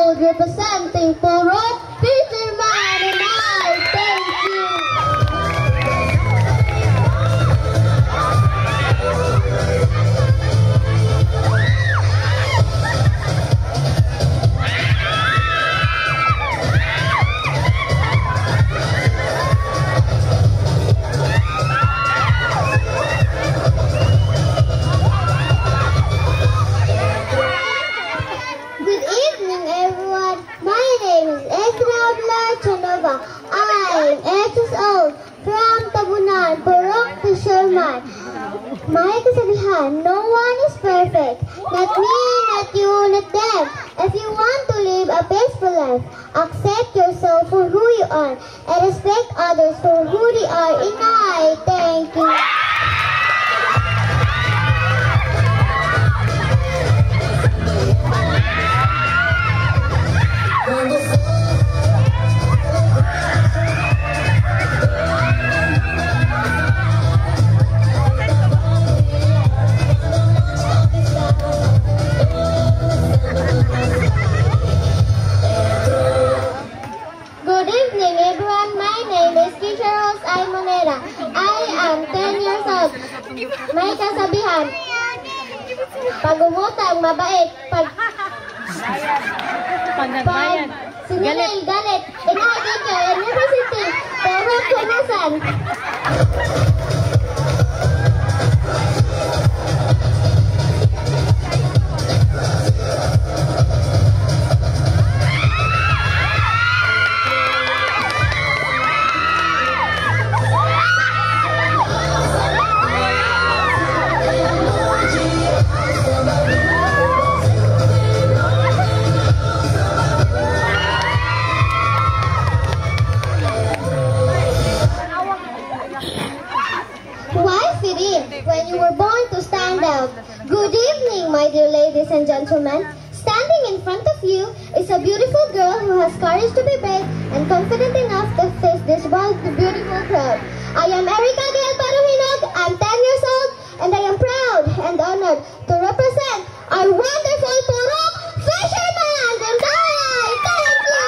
old, representing Purok Fisherman, and I thank you. I'm 8 years old, from Tabunan, Purok Fisherman. May kasabihan, no one is perfect. Not me, not you, not them. If you want to live a peaceful life, accept yourself for who you are and respect others for who they are. And I thank you. Good evening, everyone. My name is Teacher Rose Aymonera. I am 10 years old. May kasabihan, pag umutang, mabait. Pag sinungaling, galit. And I thank you and representing Purok Fisherman. When you were born to stand out. Good evening, my dear ladies and gentlemen. Standing in front of you is a beautiful girl who has courage to be brave and confident enough to face this wild, beautiful crowd. I am Erica Del Parahinog. I'm 10 years old, and I am proud and honored to represent our wonderful Purok Fisherman. And I thank you.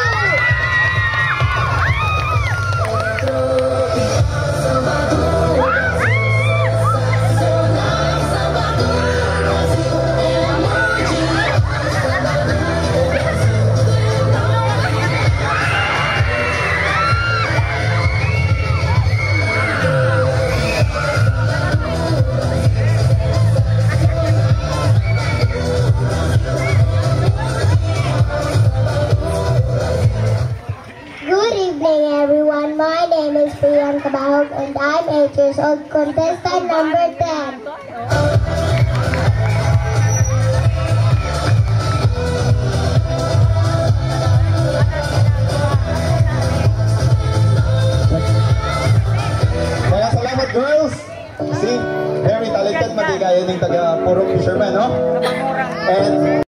Everyone, my name is Priyanka Bahog and I'm 8 years old, contestant number 10. Kaya salamat girls! See, very talented, magigaya ng taga Purok Fisherman, no? And